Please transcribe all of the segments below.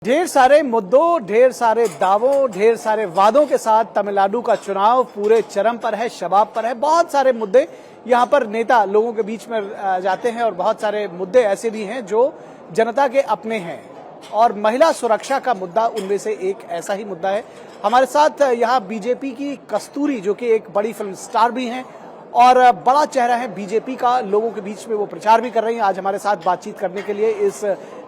ढेर सारे मुद्दों, ढेर सारे दावों, ढेर सारे वादों के साथ तमिलनाडु का चुनाव पूरे चरम पर है, शबाब पर है। बहुत सारे मुद्दे यहाँ पर नेता लोगों के बीच में जाते हैं और बहुत सारे मुद्दे ऐसे भी हैं जो जनता के अपने हैं और महिला सुरक्षा का मुद्दा उनमें से एक ऐसा ही मुद्दा है। हमारे साथ यहाँ बीजेपी की कस्तूरी, जो कि एक बड़ी फिल्म स्टार भी हैं और बड़ा चेहरा है बीजेपी का, लोगों के बीच में वो प्रचार भी कर रही हैं। आज हमारे साथ बातचीत करने के लिए इस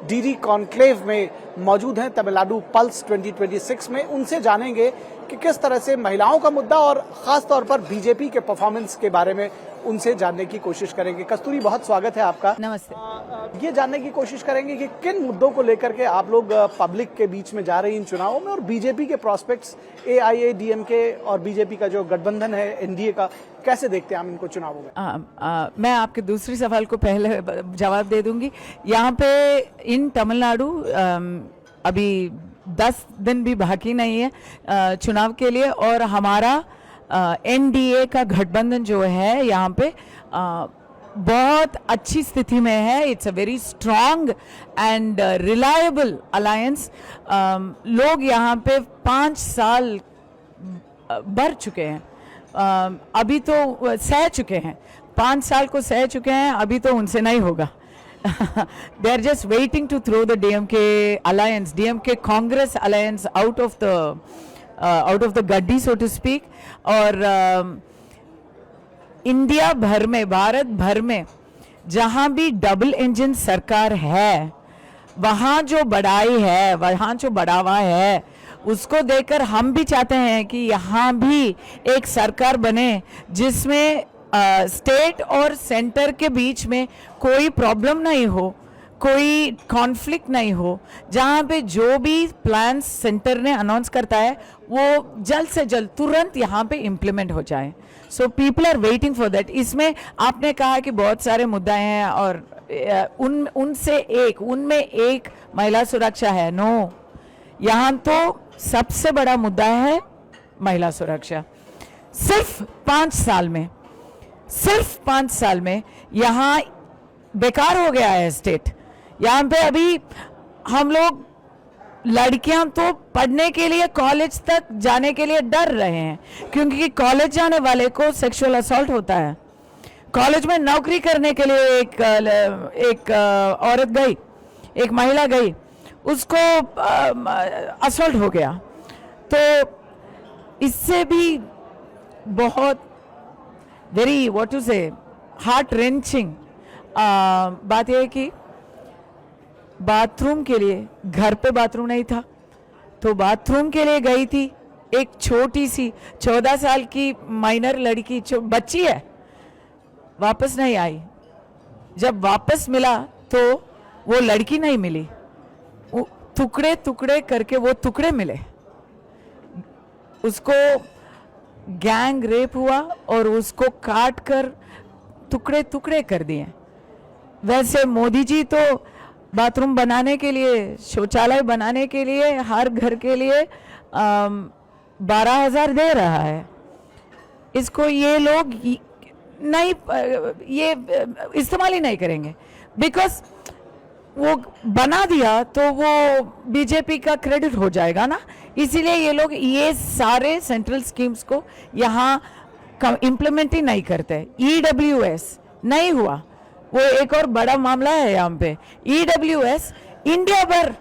डीडी कॉन्क्लेव में मौजूद हैं, तमिलनाडु पल्स 2026 में। उनसे जानेंगे कि किस तरह से महिलाओं का मुद्दा और खास तौर पर बीजेपी के परफॉर्मेंस के बारे में उनसे जानने की कोशिश करेंगे। कस्तूरी, बहुत स्वागत है आपका। नमस्ते। ये जानने की कोशिश करेंगे कि किन मुद्दों को लेकर के आप लोग पब्लिक के बीच में जा रही इन चुनावों में और बीजेपी के प्रोस्पेक्ट्स, एआईएडीएमके और बीजेपी का जो गठबंधन है एनडीए का, कैसे देखते हैं हम इनको चुनावों में? मैं आपके दूसरी सवाल को पहले जवाब दे दूंगी। यहाँ पे इन तमिलनाडु अभी 10 दिन भी बाकी नहीं है चुनाव के लिए और हमारा एनडीए का गठबंधन जो है यहाँ पे बहुत अच्छी स्थिति में है। It's a very strong and reliable alliance. लोग यहाँ पे 5 साल भर चुके हैं, अभी तो सह चुके हैं, 5 साल को सह चुके हैं, अभी तो उनसे नहीं होगा। They are just waiting to throw the DMK alliance, DMK Congress alliance out of the gaddi, so to speak. और इंडिया भर में, भारत भर में जहां भी डबल इंजन सरकार है, वहां जो बढ़ाई है, वहां जो बढ़ावा है, उसको देखकर हम भी चाहते हैं कि यहाँ भी एक सरकार बने जिसमें स्टेट और सेंटर के बीच में कोई प्रॉब्लम नहीं हो, कोई कॉन्फ्लिक्ट नहीं हो, जहाँ पे जो भी प्लान्स सेंटर ने अनाउंस करता है वो जल्द से जल्द तुरंत यहाँ पे इम्प्लीमेंट हो जाए। So people are waiting for that. इसमें आपने कहा कि बहुत सारे मुद्दे हैं और उनमें एक महिला सुरक्षा है। नो, यहाँ तो सबसे बड़ा मुद्दा है महिला सुरक्षा। सिर्फ 5 साल में यहाँ बेकार हो गया है स्टेट। यहाँ पे अभी हम लोग लड़कियां तो पढ़ने के लिए, कॉलेज तक जाने के लिए डर रहे हैं क्योंकि कॉलेज जाने वाले को सेक्सुअल असॉल्ट होता है। कॉलेज में नौकरी करने के लिए एक औरत गई, एक महिला गई, उसको असॉल्ट हो गया। तो इससे भी बहुत वेरी व्हाट टू से हार्ट रेंचिंग बात यह है कि बाथरूम के लिए, घर पे बाथरूम नहीं था तो बाथरूम के लिए गई थी, एक छोटी सी 14 साल की माइनर लड़की, बच्ची है, वापस नहीं आई। जब वापस मिला तो वो लड़की नहीं मिली, टुकड़े टुकड़े करके वो टुकड़े मिले। उसको गैंग रेप हुआ और उसको काट कर टुकड़े टुकड़े कर दिए। वैसे मोदी जी तो बाथरूम बनाने के लिए, शौचालय बनाने के लिए, हर घर के लिए 12,000 दे रहा है। इसको ये लोग नहीं, ये इस्तेमाल ही नहीं करेंगे बिकॉज वो बना दिया तो वो बीजेपी का क्रेडिट हो जाएगा ना। इसीलिए ये लोग ये सारे सेंट्रल स्कीम्स को यहाँ इम्प्लीमेंट ही नहीं करते। EWS नहीं हुआ, वो एक और बड़ा मामला है यहाँ पे। EWS इंडिया भर,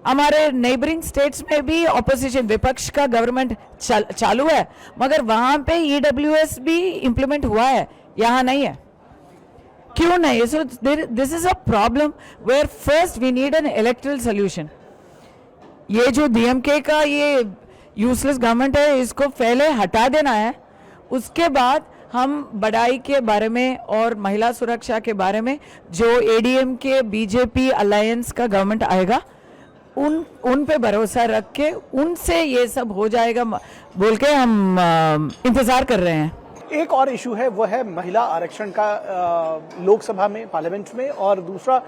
हमारे नेबरिंग स्टेट्स में भी ऑपोजिशन, विपक्ष का गवर्नमेंट चालू है, मगर वहाँ पे EWS भी इम्प्लीमेंट हुआ है, यहाँ नहीं है। क्यों नहीं? So this is a problem where first we need an electoral solution. ये जो DMK का ये यूजलेस गवर्नमेंट है, इसको पहले हटा देना है, उसके बाद हम बढ़ाई के बारे में और महिला सुरक्षा के बारे में जो ADMK BJP अलायंस का गवर्नमेंट आएगा उन पे भरोसा रख के उनसे ये सब हो जाएगा बोल के हम इंतजार कर रहे हैं। एक और इशू है, वो है महिला आरक्षण का लोकसभा में, पार्लियामेंट में, और दूसरा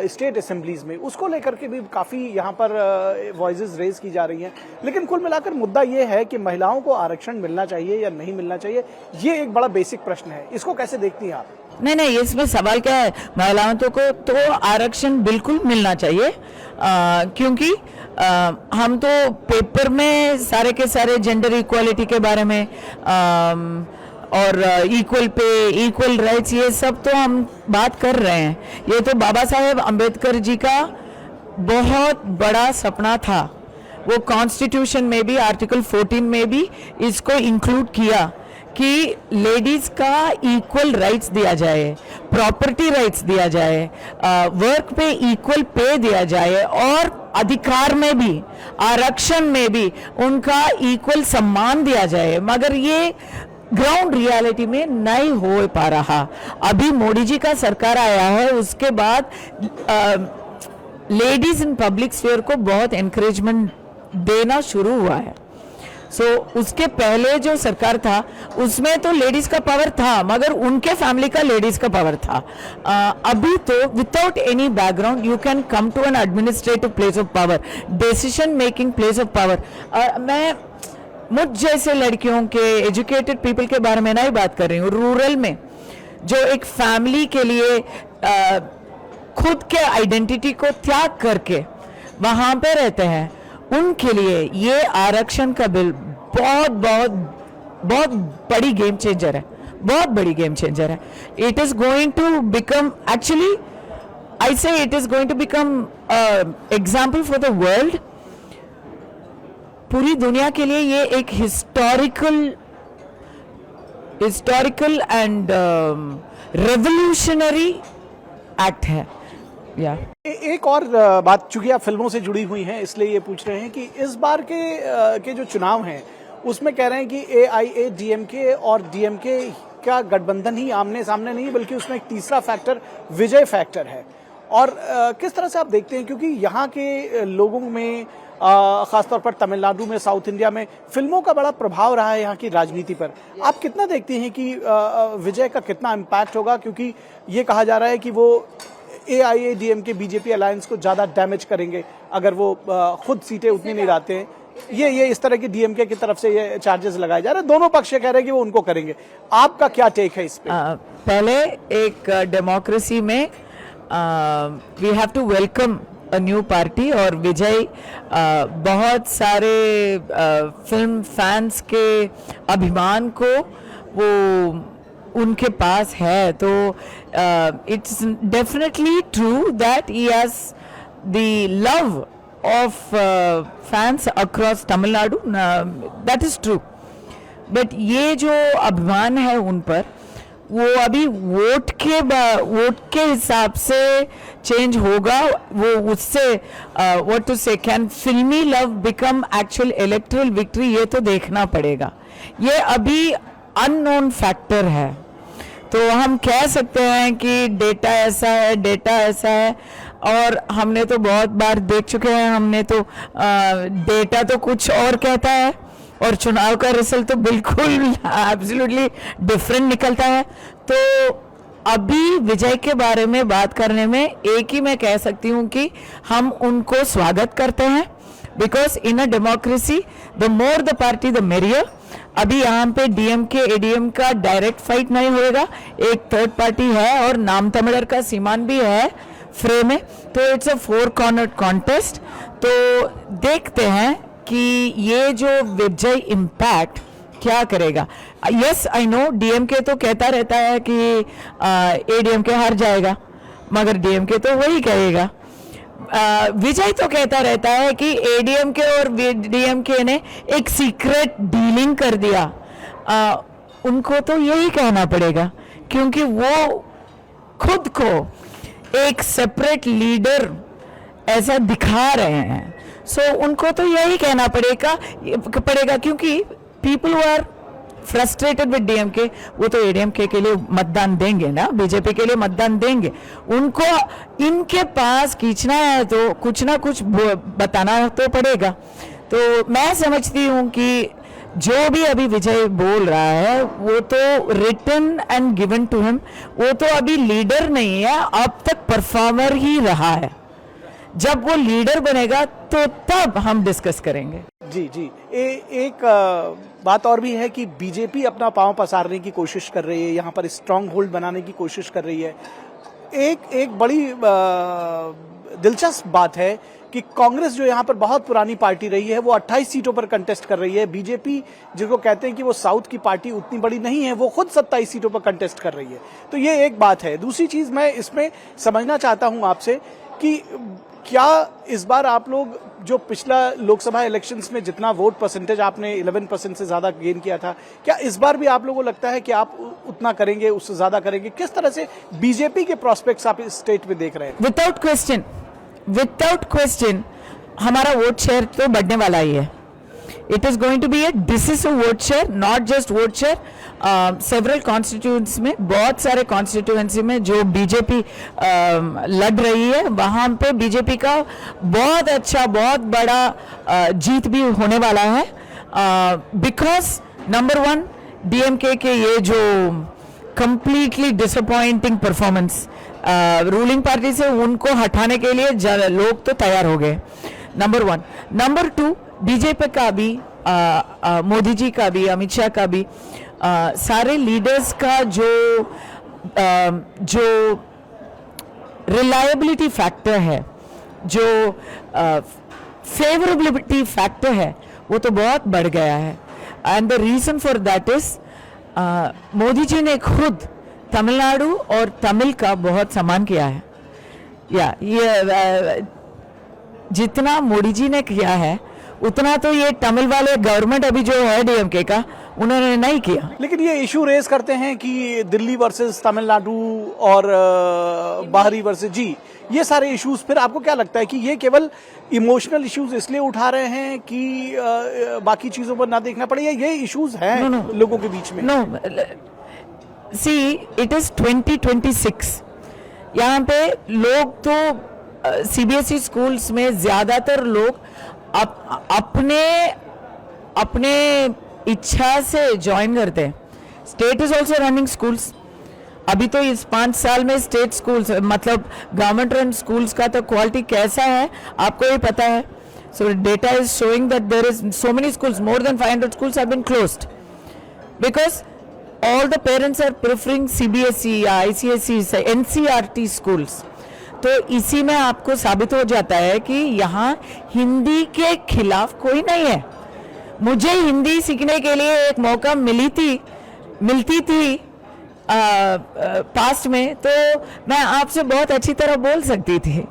स्टेट असेंबलीज में। उसको लेकर के भी काफ़ी यहाँ पर वॉइसेस रेज की जा रही हैं। लेकिन कुल मिलाकर मुद्दा ये है कि महिलाओं को आरक्षण मिलना चाहिए या नहीं मिलना चाहिए, ये एक बड़ा बेसिक प्रश्न है। इसको कैसे देखती हैं आप? नहीं नहीं, इसमें सवाल क्या है, महिलाओं को तो आरक्षण बिल्कुल मिलना चाहिए, क्योंकि हम तो पेपर में सारे के सारे जेंडर इक्वालिटी के बारे में और इक्वल पे, इक्वल राइट्स, ये सब तो हम बात कर रहे हैं। ये तो बाबा साहेब अंबेडकर जी का बहुत बड़ा सपना था। वो कॉन्स्टिट्यूशन में भी आर्टिकल 14 में भी इसको इंक्लूड किया कि लेडीज का इक्वल राइट्स दिया जाए, प्रॉपर्टी राइट्स दिया जाए, वर्क पे इक्वल पे दिया जाए, और अधिकार में भी, आरक्षण में भी उनका इक्वल सम्मान दिया जाए। मगर ये ग्राउंड रियलिटी में नहीं हो पा रहा। अभी मोदी जी का सरकार आया है, उसके बाद लेडीज इन पब्लिक स्फीयर को बहुत एनकरेजमेंट देना शुरू हुआ है। उसके पहले जो सरकार था उसमें तो लेडीज का पावर था, मगर उनके फैमिली का लेडीज का पावर था। अभी तो without any background you can come to an administrative place of power, decision making place of power. मैं मुझ जैसे लड़कियों के, एजुकेटेड पीपल के बारे में नहीं बात कर रही हूँ। रूरल में जो एक फैमिली के लिए खुद के आइडेंटिटी को त्याग करके वहां पे रहते हैं, उनके लिए ये आरक्षण का बिल बहुत बहुत बहुत बड़ी गेम चेंजर है, बहुत बड़ी गेम चेंजर है। It is going to become, actually I say it is going to become example for the world. पूरी दुनिया के लिए ये एक हिस्टोरिकल एंड रेवोल्यूशनरी एक्ट है। या एक और बात, चूंकि आप फिल्मों से जुड़ी हुई हैं इसलिए ये पूछ रहे हैं कि इस बार के जो चुनाव हैं उसमें कह रहे हैं कि AIADMK और DMK का गठबंधन ही आमने सामने नहीं, बल्कि उसमें एक तीसरा फैक्टर विजय फैक्टर है। और किस तरह से आप देखते हैं, क्योंकि यहाँ के लोगों में खासतौर पर तमिलनाडु में, साउथ इंडिया में फिल्मों का बड़ा प्रभाव रहा है यहाँ की राजनीति पर। आप कितना देखते हैं कि विजय का कितना इम्पैक्ट होगा, क्योंकि ये कहा जा रहा है कि वो AIADMK BJP अलायंस को ज्यादा डैमेज करेंगे अगर वो खुद सीटें उतनी नहीं लाते हैं। ये इस तरह की DMK की तरफ से ये चार्जेस लगाए जा रहे हैं। दोनों पक्ष कह रहे हैं कि वो उनको करेंगे। आपका क्या टेक है इस पे? पहले एक डेमोक्रेसी में we have to welcome a new party, और विजय बहुत सारे फिल्म फैंस के अभिमान को वो उनके पास है। तो it's definitely true that he has the love of fans across Tamil Nadu, that is true. But ये जो अभिमान है उन पर, वो अभी वोट के हिसाब से चेंज होगा। वो उससे व्हाट टू से, कैन फिल्मी love become actual electoral victory, ये तो देखना पड़ेगा। ये अभी अननोन फैक्टर है। तो हम कह सकते हैं कि डेटा ऐसा है, और हमने तो बहुत बार देख चुके हैं। हमने तो डेटा तो कुछ और कहता है और चुनाव का रिजल्ट तो बिल्कुल एब्सोल्युटली डिफरेंट निकलता है। तो अभी विजय के बारे में बात करने में एक ही मैं कह सकती हूँ कि हम उनको स्वागत करते हैं, because in a democracy the more the party the merrier. अभी यहाँ पे DMK ADM का डायरेक्ट फाइट नहीं होएगा, एक थर्ड पार्टी है और नाम तमिलर का सीमान भी है फ्रे में, तो इट्स अ 4 कॉर्नर्ड कॉन्टेस्ट। तो देखते हैं कि ये जो विजय इम्पैक्ट क्या करेगा। यस आई नो DMK तो कहता रहता है कि ADMK हार जाएगा, मगर DMK तो वही कहेगा। विजय तो कहता रहता है कि ADMK और DMK ने एक सीक्रेट डीलिंग कर दिया। उनको तो यही कहना पड़ेगा, क्योंकि वो खुद को एक सेपरेट लीडर ऐसा दिखा रहे हैं। सो उनको तो यही कहना पड़ेगा, क्योंकि people who are frustrated with DMK, वो तो ADMK के लिए मतदान देंगे ना, BJP के लिए मतदान देंगे। उनको इनके पास खींचना है तो कुछ ना कुछ बताना तो पड़ेगा। तो मैं समझती हूँ कि जो भी अभी विजय बोल रहा है वो तो written and given to him, वो तो अभी लीडर नहीं है, अब तक परफॉर्मर ही रहा है। जब वो लीडर बनेगा तो तब हम डिस्कस करेंगे। जी जी एक बात और भी है कि बीजेपी अपना पांव पसारने की कोशिश कर रही है, यहाँ पर स्ट्रांग होल्ड बनाने की कोशिश कर रही है। एक बड़ी दिलचस्प बात है कि कांग्रेस जो यहाँ पर बहुत पुरानी पार्टी रही है वो 28 सीटों पर कंटेस्ट कर रही है। बीजेपी जिसको कहते हैं कि वो साउथ की पार्टी उतनी बड़ी नहीं है, वो खुद 27 सीटों पर कंटेस्ट कर रही है। तो ये एक बात है। दूसरी चीज मैं इसमें समझना चाहता हूं आपसे कि क्या इस बार आप लोग जो पिछला लोकसभा इलेक्शंस में जितना वोट परसेंटेज आपने 11% से ज्यादा गेन किया था, क्या इस बार भी आप लोगों को लगता है कि आप उतना करेंगे, उससे ज्यादा करेंगे? किस तरह से बीजेपी के प्रोस्पेक्ट्स आप इस स्टेट में देख रहे हैं? विदाउट क्वेश्चन हमारा वोट शेयर तो बढ़ने वाला ही है। It is going to be a decisive vote share, not just vote share. Several constituency में, बहुत सारे कॉन्स्टिट्यूएंसी में जो बीजेपी लड़ रही है, वहां पे बीजेपी का बहुत अच्छा, बहुत बड़ा जीत भी होने वाला है। बिकॉज नंबर 1 डीएमके के ये जो completely disappointing performance, ruling party से उनको हटाने के लिए लोग तो तैयार हो गए, नंबर 1। नंबर 2 बीजेपी का भी, मोदी जी का भी, अमित शाह का भी, सारे लीडर्स का जो रिलायबिलिटी फैक्टर है, जो फेवरेबिलिटी फैक्टर है, वो तो बहुत बढ़ गया है। And the reason for that is Modi ji ने खुद तमिलनाडु और तमिल का बहुत सम्मान किया है। ये जितना मोदी जी ने किया है उतना तो ये तमिल वाले गवर्नमेंट अभी जो है डीएमके का, उन्होंने नहीं किया। लेकिन ये इशू रेज करते हैं कि दिल्ली वर्सेस तमिलनाडु और बाहरी वर्सेस, जी, ये सारे इश्यूज, फिर आपको क्या लगता है कि ये केवल इमोशनल इश्यूज इसलिए उठा रहे हैं कि बाकी चीजों पर ना देखना पड़े, या ये इश्यूज हैं लोगों के बीच में? No, see it is 2026। यहाँ पे लोग तो सीबीएसई स्कूल्स में ज्यादातर लोग अपने इच्छा से ज्वाइन करते हैं। State is also running schools. अभी तो इस 5 साल में स्टेट स्कूल्स, मतलब गवर्नमेंट रन स्कूल्स का तो क्वालिटी कैसा है आपको ही पता है। So data is showing that there is so many schools, more than 500 schools have been closed because all the parents are preferring CBSE या ICSE से NCERT schools। तो इसी में आपको साबित हो जाता है कि यहाँ हिंदी के खिलाफ कोई नहीं है। मुझे हिंदी सीखने के लिए एक मौका मिलती थी पास्ट में, तो मैं आपसे बहुत अच्छी तरह बोल सकती थी।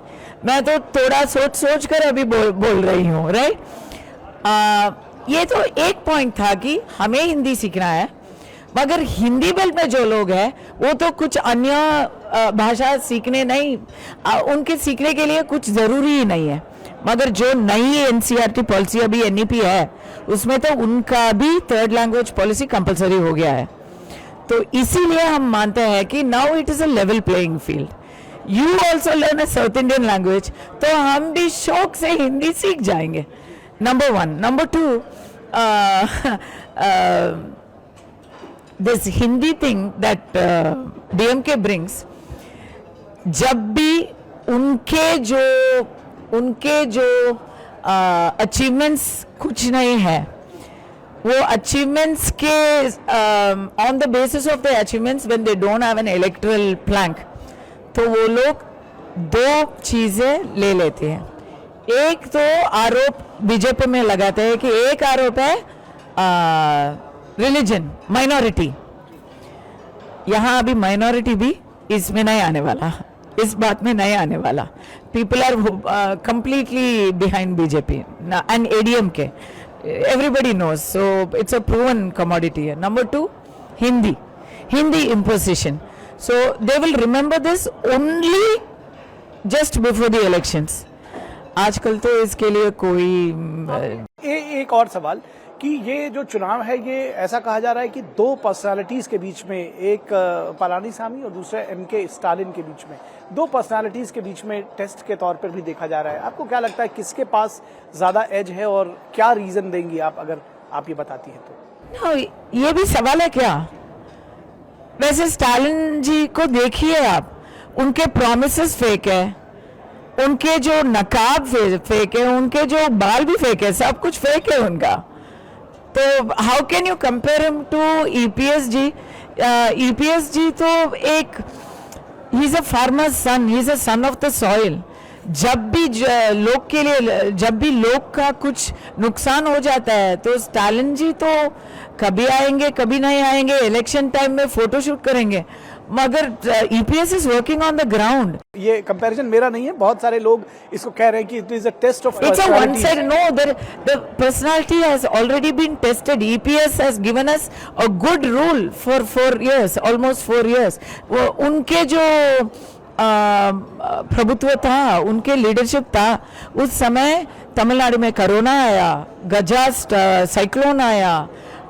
मैं तो थोड़ा सोच कर अभी बोल रही हूँ, राइट। ये तो एक पॉइंट था कि हमें हिंदी सीखना है, मगर हिंदी बेल्ट में जो लोग हैं वो तो कुछ अन्य भाषा सीखने नहीं, उनके सीखने के लिए कुछ जरूरी ही नहीं है। मगर जो नई एनसीईआरटी पॉलिसी अभी एनईपी है, उसमें तो उनका भी 3rd लैंग्वेज पॉलिसी कंपलसरी हो गया है। तो इसीलिए हम मानते हैं कि now it is a level playing field. You also learn a south Indian language, तो हम भी शौक से हिंदी सीख जाएंगे, number 1। Number 2, this Hindi thing that DMK brings, जब भी उनके जो अचीवमेंट्स कुछ नहीं है, वो अचीवमेंट्स के on the basis of the achievements when they don't have an electoral plank, तो वो लोग 2 चीजें ले लेते हैं। एक तो आरोप बीजेपी में लगाते हैं कि एक आरोप है रिलीजन, माइनॉरिटी। यहाँ अभी माइनॉरिटी भी इसमें नहीं आने वाला, इस बात में नहीं आने वाला। People are completely behind BJP and ADMK, everybody knows, so it's a proven commodity है। Number 2, Hindi imposition, so they will remember this only just before the elections. आजकल तो इसके लिए कोई एक और सवाल कि ये जो चुनाव है, ये ऐसा कहा जा रहा है कि 2 पर्सनालिटीज के बीच में, एक पलानीसामी और दूसरा MK स्टालिन के बीच में, 2 पर्सनालिटीज के बीच में टेस्ट के तौर पर भी देखा जा रहा है। आपको क्या लगता है किसके पास ज्यादा एज है और क्या रीजन देंगी आप, अगर आप ये बताती हैं तो? ये भी सवाल है क्या? वैसे स्टालिन जी को देखिए आप, उनके प्रॉमिसेस फेक है, उनके जो नकाब फेक है, उनके जो बाल भी फेक है, सब कुछ फेक है उनका। तो how can you compare him to EPS ji? EPS ji तो एक, he is a farmer son, he is a son of the soil. जब भी लोग के लिए, जब भी लोग का कुछ नुकसान हो जाता है तो स्टालिन जी तो कभी आएंगे कभी नहीं आएंगे, इलेक्शन टाइम में फोटोशूट करेंगे, मगर EPS is working on the ground. ये कंपैरिजन मेरा नहीं है, बहुत सारे लोग इसको कह रहे हैं कि it is a test of It's a one side. No, the personality has already been tested. EPS has given us a good rule for 4 years, almost 4 years. वो उनके जो प्रभुत्व था, उनके लीडरशिप था, उस समय तमिलनाडु में कोरोना आया, गजास्ट साइक्लोन आया,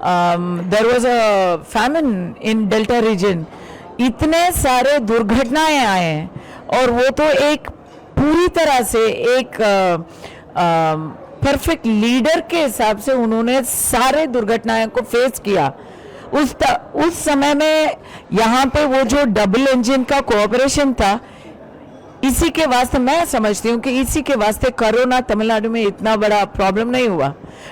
there was a famine in delta region, इतने सारे दुर्घटनाएं आए हैं, और वो तो एक पूरी तरह से एक परफेक्ट लीडर के हिसाब से उन्होंने सारे दुर्घटनाओं को फेस किया। उस समय में यहाँ पे वो जो डबल इंजन का कोऑपरेशन था, इसी के वास्ते मैं समझती हूँ कि इसी के वास्ते कोरोना तमिलनाडु में इतना बड़ा प्रॉब्लम नहीं हुआ,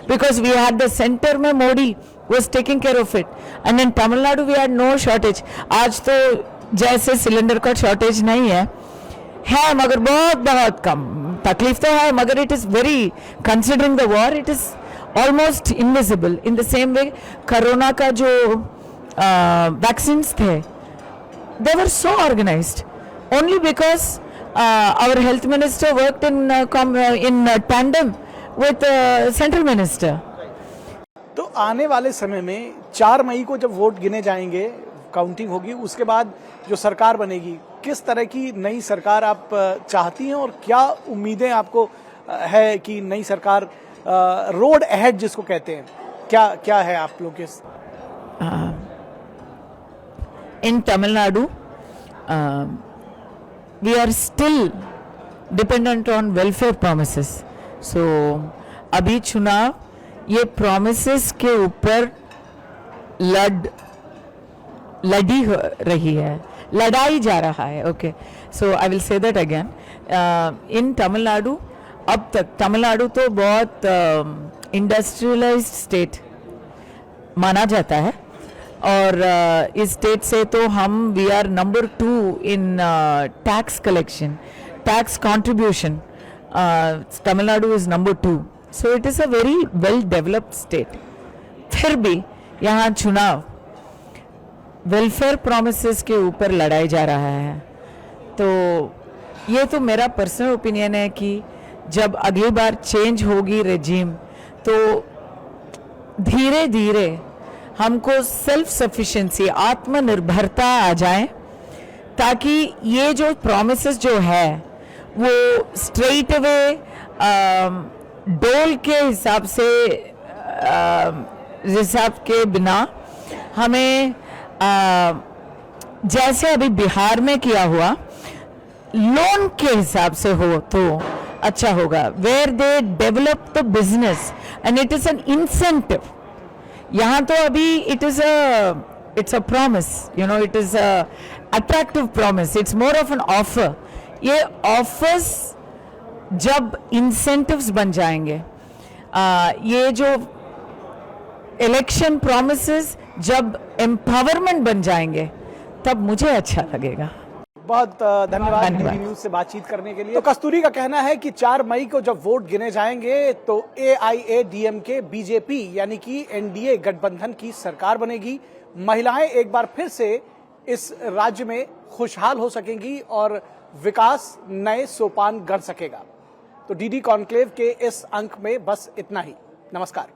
because we had the centre में Modi was taking care of it, and in Tamil Nadu we had no shortage. आज तो जैसे सिलेंडर का शॉर्टेज नहीं है मगर बहुत बहुत कम। तकलीफ तो है मगर it is very, considering the war, it is almost invisible. In the same way corona का जो वैक्सीन्स थे, they were so organized only because our health minister worked in tandem with central minister. तो आने वाले समय में 4 मई को जब वोट गिने जाएंगे, काउंटिंग होगी, उसके बाद जो सरकार बनेगी, किस तरह की नई सरकार आप चाहती हैं और क्या उम्मीदें आपको है कि नई सरकार, रोड अहेड जिसको कहते हैं, क्या क्या है आप लोग के? In Tamil Nadu we are still dependent on welfare promises. So अभी चुनाव ये प्रोमिसेस के ऊपर लड़ी रही है, लड़ाई जा रहा है। Okay, so I will say that again. In Tamil Nadu, अब तक तमिलनाडु तो बहुत इंडस्ट्रियलाइज्ड स्टेट माना जाता है, और इस स्टेट से तो हम we are number 2 in tax collection, tax contribution. Tamil Nadu is number 2, so it is a very well developed state. फिर भी यहाँ चुनाव वेलफेयर प्रोमिसेस के ऊपर लड़ाई जा रहा है। तो ये तो मेरा पर्सनल ओपिनियन है कि जब अगली बार चेंज होगी रेजिम, तो धीरे धीरे हमको सेल्फ सफिशिएंसी, आत्मनिर्भरता आ जाए, ताकि ये जो प्रोमिसेस जो है वो स्ट्रेट अवे डोल के हिसाब से, हिसाब के बिना हमें जैसे अभी बिहार में किया हुआ लोन के हिसाब से हो तो अच्छा होगा, where they develop the business and it is an incentive. यहाँ तो अभी it's a promise, you know, it is a attractive promise, it's more of an offer. ये ऑफर्स जब इंसेंटिव्स बन जाएंगे, ये जो इलेक्शन प्रॉमिसेस जब एम्पावरमेंट बन जाएंगे, तब मुझे अच्छा लगेगा। बहुत धन्यवाद डीडी न्यूज से बातचीत करने के लिए। तो कस्तूरी का कहना है कि 4 मई को जब वोट गिने जाएंगे तो AIADMK बीजेपी यानी कि एनडीए गठबंधन की सरकार बनेगी। महिलाएं एक बार फिर से इस राज्य में खुशहाल हो सकेंगी और विकास नए सोपान गढ़ सकेगा। तो डीडी कॉन्क्लेव के इस अंक में बस इतना ही। नमस्कार।